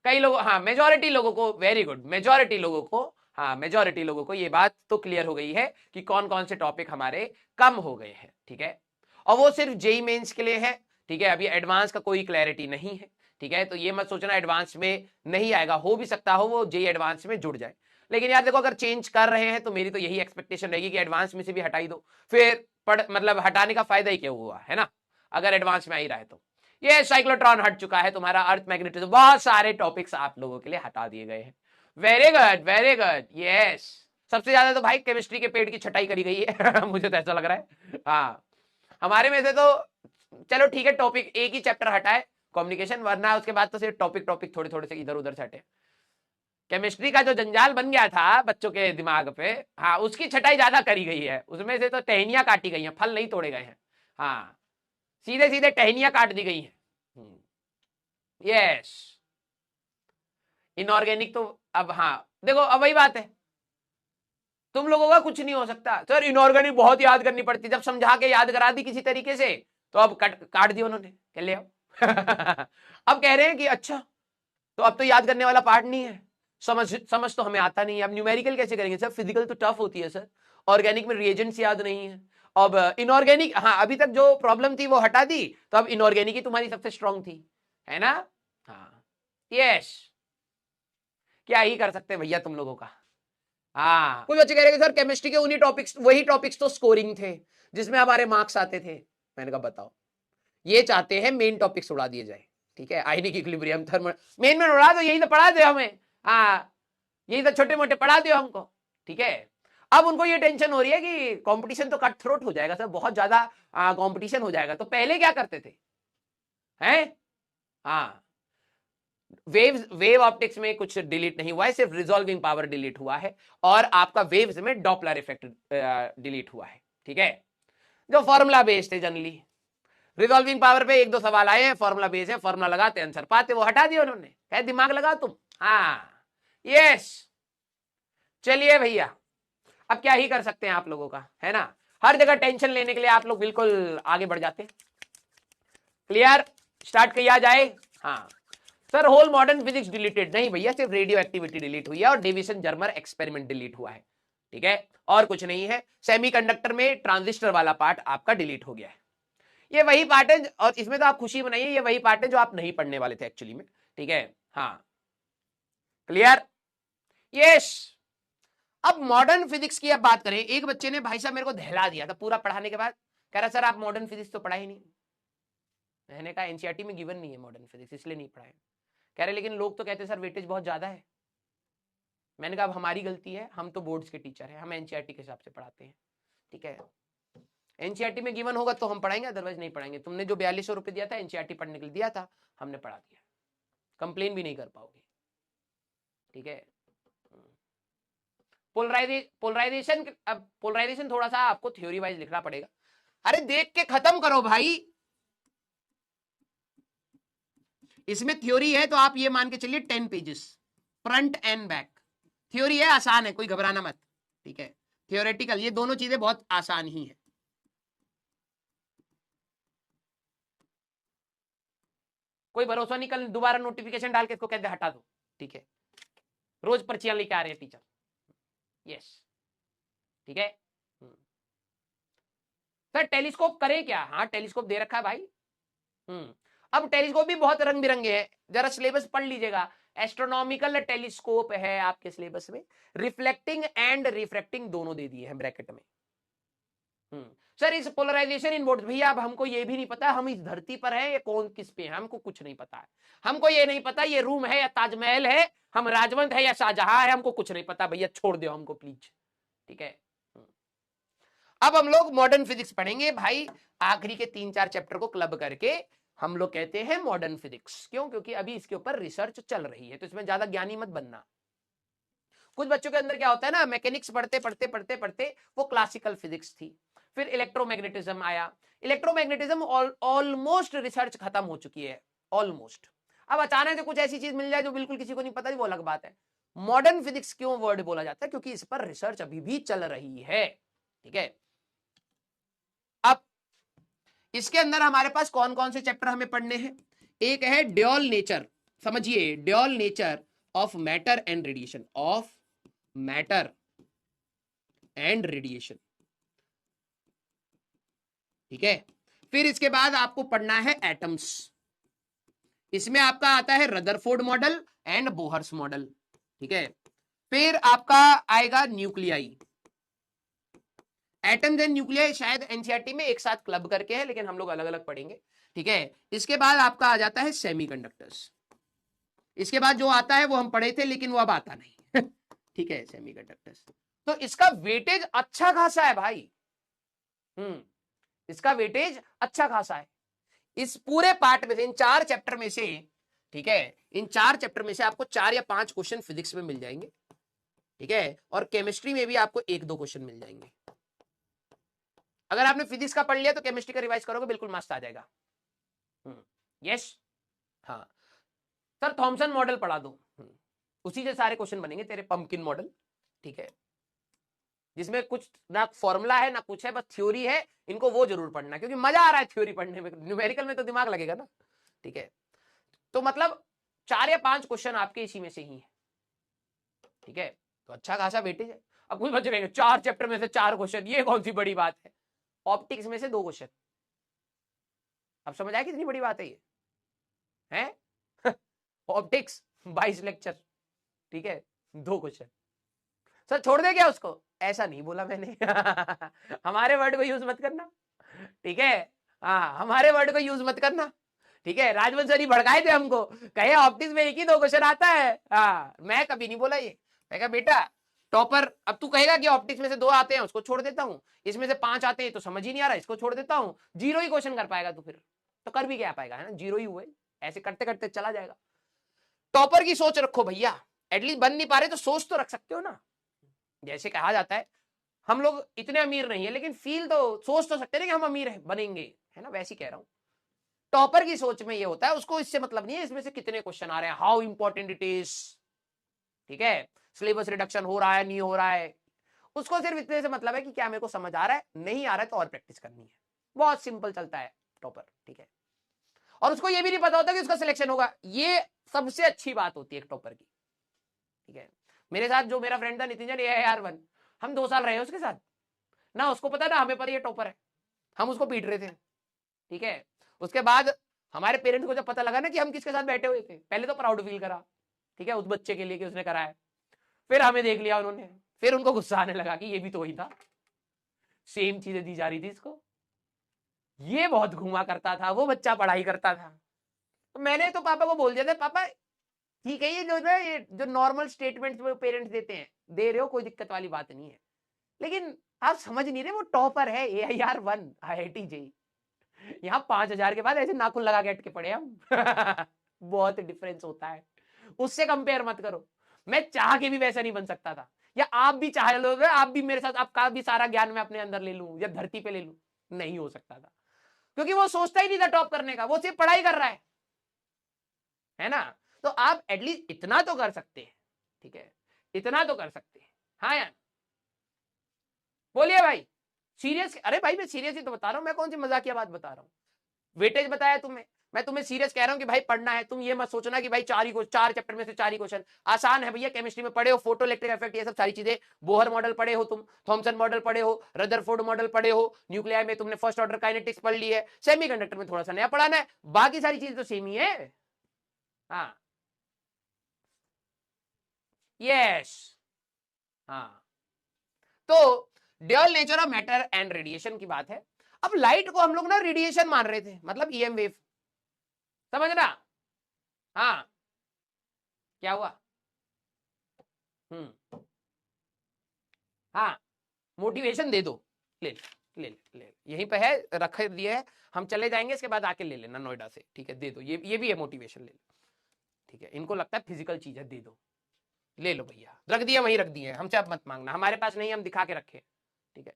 कई लोग, हाँ मेजोरिटी लोगों को, वेरी गुड, मेजोरिटी लोगों को, हाँ मेजोरिटी लोगों को ये बात तो क्लियर हो गई है कि कौन कौन से टॉपिक हमारे कम हो गए हैं, ठीक है। और वो सिर्फ जेई मेंस के लिए है, ठीक है। अभी एडवांस का कोई क्लैरिटी नहीं है, ठीक है। तो ये मत सोचना एडवांस में नहीं आएगा, हो भी सकता हो वो जेई एडवांस में जुड़ जाए। लेकिन यार देखो, अगर चेंज कर रहे हैं तो मेरी तो यही एक्सपेक्टेशन रहेगी कि एडवांस में से भी हटा ही दो, फिर मतलब हटाने का फायदा ही क्या हुआ, है ना, अगर एडवांस में आ ही रहा है तो। ये साइक्लोट्रॉन हट चुका है, तुम्हारा अर्थ मैग्नेटिज्म, बहुत सारे टॉपिक्स आप लोगों के लिए हटा दिए गए हैं। Very good, very good, yes. सबसे ज्यादा तो भाई केमिस्ट्री के पेड़ की छटाई करी गई है मुझे तो ऐसा लग रहा है। हाँ, हमारे में से तो चलो ठीक है, टॉपिक एक ही चैप्टर हटा है, कम्युनिकेशन, वरना उसके बाद तो सिर्फ टॉपिक टॉपिक थोड़े थोड़े से इधर उधर से हटे। केमिस्ट्री का जो जंजाल बन गया था बच्चों के दिमाग पे, हाँ उसकी छटाई ज्यादा करी गई है, उसमें से तो टहनियां काटी गई हैं, फल नहीं तोड़े गए हैं। हाँ, सीधे सीधे टहनियां काट दी गई हैं। यस, इनऑर्गेनिक तो अब, हाँ देखो अब वही बात है, तुम लोगों का कुछ नहीं हो सकता सर, इनऑर्गेनिक बहुत याद करनी पड़ती, जब समझा के याद करा दी किसी तरीके से तो अब काट दिया उन्होंने, कह ले आओ अब कह रहे हैं कि अच्छा, तो अब तो याद करने वाला पार्ट नहीं है, समझ समझ तो हमें आता नहीं है, अब न्यूमेरिकल कैसे करेंगे सर, फिजिकल तो टफ होती है सर, ऑर्गेनिक में रिएजेंट्स याद नहीं है। अब इनऑर्गेनिक, हाँ अभी तक जो प्रॉब्लम थी वो हटा दी, तो अब इनऑर्गेनिक ही तुम्हारी सबसे स्ट्रांग थी, है ना। हाँ, यस, क्या ही कर सकते हैं भैया तुम लोगों का। हाँ, कुछ बच्चे कह रहे हैं सर केमिस्ट्री के उन्हीं टॉपिक्स, वही टॉपिक्स तो स्कोरिंग थे जिसमें हमारे मार्क्स आते थे। मैंने कहा बताओ, ये चाहते हैं मेन टॉपिक्स उड़ा दिए जाए, ठीक है, आयनिक इक्विलिब्रियम, थर्मल, मेन में उड़ा दो, यही तो पढ़ा दो हमें, हाँ यही तो छोटे मोटे पढ़ा दो हमको, ठीक है। अब उनको ये टेंशन हो रही है कि कंपटीशन तो कट थ्रोट हो जाएगा सर, बहुत ज्यादा कंपटीशन हो जाएगा, तो पहले क्या करते थे, हैं, हाँ वेव ऑप्टिक्स में कुछ डिलीट नहीं हुआ है, सिर्फ रिजॉल्विंग पावर डिलीट हुआ है, और आपका वेव्स में डॉपलर इफेक्ट डिलीट हुआ है, ठीक है, जो फॉर्मूला बेस्ड है जनरली। रिजॉल्विंग पावर पे एक दो सवाल आए हैं, फॉर्मूला बेस है, फॉर्मूला लगाते आंसर पाते, वो हटा दिया उन्होंने, कहे दिमाग लगाओ तुम, हाँ यस। चलिए भैया, अब क्या ही कर सकते हैं आप लोगों का, है ना, हर जगह टेंशन लेने के लिए आप लोग बिल्कुल आगे बढ़ जाते हैं। क्लियर, स्टार्ट किया जाए। हाँ sir, whole modern physics deleted नहीं भैया, सिर्फ रेडियो एक्टिविटी डिलीट हुई है और डेविसन जर्मर एक्सपेरिमेंट डिलीट हुआ है, ठीक है, और कुछ नहीं है। सेमीकंडक्टर में ट्रांजिस्टर वाला पार्ट आपका डिलीट हो गया है, ये वही पार्ट है, और इसमें तो आप खुशी मनाइए, ये वही पार्ट है जो आप नहीं पढ़ने वाले थे एक्चुअली में, ठीक है। हाँ, क्लियर, यस। अब मॉडर्न फिजिक्स की अब बात करें, एक बच्चे ने भाई साहब मेरे को दहला दिया था पूरा पढ़ाने के बाद, कह रहा सर आप मॉडर्न फिजिक्स तो पढ़ा ही नहीं। मैंने कहा एनसीईआरटी में गिवन नहीं है मॉडर्न फिजिक्स, इसलिए नहीं पढ़ाए। कह रहे लेकिन लोग तो कहते सर वेटेज बहुत ज्यादा है। मैंने कहा अब हमारी गलती है, हम तो बोर्ड्स के टीचर हैं, हम एनसीईआरटी के हिसाब से पढ़ाते हैं, ठीक है। एनसीईआरटी में गिवन होगा तो हम पढ़ाएंगे, अदरवाइज नहीं पढ़ाएंगे। तुमने जो 4200 रुपए दिया था एनसीईआरटी पढ़ने के लिए दिया था, हमने पढ़ा दिया, कंप्लेन भी नहीं कर पाओगे, ठीक है। पोलराइजेशन, अब पोलराइजेशन थोड़ा सा आपको थ्योरी वाइज लिखना पड़ेगा। अरे देख के खत्म करो भाई, इसमें थ्योरी है तो आप ये मान के चलिए 10 pages front end back. Theory है, आसान है, कोई घबराना मत, ठीक है। थियोरेटिकल, ये दोनों चीजें बहुत आसान ही है। कोई भरोसा नहीं, कल दोबारा नोटिफिकेशन डाल के इसको कहते हटा दो, ठीक है, रोज पर्चियां लेके आ रहे हैं टीचर, यस, ठीक है। सर टेलीस्कोप करे क्या, हाँ टेलीस्कोप दे रखा है भाई। अब टेलीस्कोप भी बहुत रंग बिरंगे हैं, जरा सिलेबस पढ़ लीजिएगा। एस्ट्रोनॉमिकल टेलीस्कोप है आपके सिलेबस में, रिफ्लेक्टिंग एंड रिफ्रैक्टिंग दोनों दे दिए हैं ब्रैकेट में। सर इस पोलराइजेशन इन बोर्ड, भैया अब हमको ये भी नहीं पता हम इस धरती पर हैं या कौन किस पे है, हमको कुछ नहीं पता है। हमको ये नहीं पता ये रूम है या ताजमहल है, हम राजवंत है या शाहजहां है, हमको कुछ नहीं पता भैया, छोड़ दो हमको प्लीज, ठीक है। अब हम लोग मॉडर्न फिजिक्स पढ़ेंगे भाई, आखिरी के 3-4 चैप्टर को क्लब करके हम लोग कहते हैं मॉडर्न फिजिक्स। क्यों? क्योंकि अभी इसके ऊपर रिसर्च चल रही है, तो इसमें ज्यादा ज्ञानी मत बनना। कुछ बच्चों के अंदर क्या होता है ना, मैकेनिक्स पढ़ते पढ़ते पढ़ते पढ़ते वो क्लासिकल फिजिक्स थी, फिर इलेक्ट्रोमैग्नेटिज्म आया, इलेक्ट्रोमैग्नेटिज्म ऑलमोस्ट रिसर्च खत्म हो चुकी है, ऑलमोस्ट। अब अचानक से कुछ ऐसी चीज मिल जाए जो बिल्कुल किसी को नहीं पता, वो अलग बात है। मॉडर्न फिजिक्स क्यों वर्ड बोला जाता है? क्योंकि इस पर रिसर्च अभी भी चल रही है, ठीक है। अब इसके अंदर हमारे पास कौन कौन से चैप्टर हमें पढ़ने हैं? एक है ड्यूअल नेचर समझिए, dual nature of matter and radiation, of matter and radiation, ठीक है। फिर इसके बाद आपको पढ़ना है एटम्स। इसमें आपका आता है Rutherford model and Bohr's model, ठीक है। फिर आपका आएगा न्यूक्लियाई। एटम्स एंड न्यूक्लियाई शायद एनसीईआरटी में एक साथ क्लब करके है, लेकिन हम लोग अलग अलग पढ़ेंगे, ठीक है। इसके बाद आपका आ जाता है सेमीकंडक्टर्स। इसके बाद जो आता है वो हम पढ़े थे, लेकिन वो अब आता नहीं ठीक है, सेमीकंडक्टर्स। तो इसका वेटेज अच्छा खासा है भाई, इसका वेटेज अच्छा खासा है। इस पूरे पार्ट में से, इन 4 चैप्टर में से, ठीक है, इन 4 चैप्टर में से आपको 4 या 5 क्वेश्चन फिजिक्स में मिल जाएंगे, ठीक है, और केमिस्ट्री में भी आपको 1-2 क्वेश्चन मिल जाएंगे। अगर आपने फिजिक्स का पढ़ लिया तो केमिस्ट्री का रिवाइज करोगे, बिल्कुल मस्त आ जाएगा। यस, हाँ सर, थॉमसन मॉडल पढ़ा दो, उसी से सारे क्वेश्चन बनेंगे तेरे, पंपकिन मॉडल, ठीक है, जिसमें कुछ ना फॉर्मूला है ना कुछ है, बस थ्योरी है। इनको वो जरूर पढ़ना, क्योंकि मजा आ रहा है थ्योरी पढ़ने में, न्यूमेरिकल में तो दिमाग लगेगा ना, ठीक है। तो मतलब 4 या 5 क्वेश्चन आपके इसी में से ही है, ठीक है। तो अच्छा खासा वेटेज है। अब कुछ बच्चे कहेंगे 4 चैप्टर में से 4 क्वेश्चन, ये कौन सी बड़ी बात है। ऑप्टिक्स में से 2 क्वेश्चन, अब समझ आया कितनी बड़ी बात है ये है ऑप्टिक्स 22 लेक्चर, ठीक है, 2 क्वेश्चन। सर छोड़ दे क्या उसको, ऐसा नहीं बोला मैंने हमारे वर्ड को यूज मत करना, ठीक है, हाँ हमारे वर्ड को यूज मत करना, ठीक है। राजवंश सर ही भड़काए थे हमको, कहे ऑप्टिक्स में 1 ही 2 क्वेश्चन आता है, हाँ मैं कभी नहीं बोला ये। मैं कहा बेटा टॉपर, अब तू कहेगा कि ऑप्टिक्स में से 2 आते हैं, उसको छोड़ देता हूं, इसमें से 5 आते हैं तो समझ ही नहीं आ रहा, इसको छोड़ देता हूं, 0 ही क्वेश्चन कर पाएगा तू, फिर तो कर भी क्या पाएगा, है ना, 0 ही हुए, ऐसे करते करते चला जाएगा। टॉपर की सोच रखो भैया, एटलीस्ट बन नहीं पा रहे तो सोच तो रख सकते हो ना। जैसे कहा जाता है हम लोग इतने अमीर नहीं है, लेकिन फील तो, सोच तो सकते हैं कि हम अमीर हैं, बनेंगे, है ना, वैसे ही कह रहा हूं। टॉपर की सोच में ये होता है, उसको इससे मतलब नहीं है इसमें से कितने क्वेश्चन आ रहे हैं, हाउ इंपॉर्टेंट इट इज, ठीक है, सिलेबस रिडक्शन हो रहा है नहीं हो रहा है, उसको सिर्फ इतने से मतलब है कि क्या मेरे को समझ आ रहा है, नहीं आ रहा है तो और प्रैक्टिस करनी है। बहुत सिंपल चलता है टॉपर, ठीक है। और उसको ये भी नहीं पता होता कि उसका सिलेक्शन होगा, ये सबसे अच्छी बात होती है एक टॉपर की, ठीक है। मेरे साथ जो मेरा फ्रेंड था नितिन AR1, हम 2 साल रहे उसके साथ, ना उसको पता ना हमें पर ये टॉपर है, हम उसको पीट रहे थे, ठीक है। उसके बाद हमारे पेरेंट्स को जब पता लगा ना कि हम किसके साथ बैठे हुए थे, पहले तो प्राउड फील करा, ठीक है, उस बच्चे के लिए कि उसने करा है। फिर हमें देख लिया उन्होंने, फिर उनको गुस्सा आने लगा कि ये भी तो वही था, सेम चीजें दी जा रही थी इसको, ये बहुत घुमा करता था, वो बच्चा पढ़ाई करता था। तो मैंने तो पापा को बोल दिया था, पापा ठीक है, ये जो नॉर्मल स्टेटमेंट पेरेंट्स देते हैं, दे रहे हो, कोई दिक्कत वाली बात नहीं है, लेकिन आप समझ नहीं रहे, वो टॉपर है, AIR1 IIT JEE, यहाँ 5,000 के बाद ऐसे नाखून लगा के अटके पड़े हम बहुत डिफरेंस होता है, उससे कंपेयर मत करो। मैं चाह के भी वैसा नहीं बन सकता था, या आप भी चाह लो, आप भी मेरे साथ आपका भी सारा ज्ञान मैं अपने अंदर ले लूं या धरती पे ले लूं, नहीं हो सकता था, क्योंकि वो सोचता ही नहीं था टॉप करने का, वो सिर्फ पढ़ाई कर रहा है ना। तो आप एटलीस्ट इतना तो कर सकते हैं, ठीक है, इतना तो कर सकते हैं, हाँ यार बोलिए भाई, सीरियस, अरे भाई मैं सीरियस ही तो बता रहा हूं, मैं कौन सी मजाकिया बात बता रहा हूं, वेटेज बताया तुम्हें, मैं तुम्हें सीरियस कह रहा हूं कि भाई पढ़ना है, तुम ये मत सोचना कि भाई 4 चैप्टर में से 4 ही क्वेश्चन, आसान है भैया, केमिस्ट्री में पढ़े हो, फोटो इलेक्ट्रिक इफेक्ट, ये सब सारी चीजें, बोहर मॉडल पढ़े हो तुम, थॉमसन मॉडल पढ़े हो, रदरफोर्ड मॉडल पढ़े हो, न्यूक्लियर में तुमने फर्स्ट ऑर्डर काइनेटिक्स पढ़ ली है, सेमीकंडक्टर में थोड़ा सा नया पढ़ाना है, बाकी सारी चीजें तो सेम ही है, हाँ यस, हाँ। तो dual nature of matter and radiation की बात है। अब लाइट को हम लोग ना रेडिएशन मान रहे थे, मतलब EM वेव, समझना, हाँ क्या हुआ, हाँ मोटिवेशन दे दो, ले ले ले ले, यहीं पे है, रख दिए है, हम चले जाएंगे, इसके बाद आके ले लेना नोएडा से, ठीक है, दे दो, ये भी है मोटिवेशन, ले लो, ठीक है। इनको लगता है फिजिकल चीज है, दे दो, ले लो भैया, रख दिया वहीं रख दिए, हमसे अब मत मांगना, हमारे पास नहीं, हम दिखा के रखे,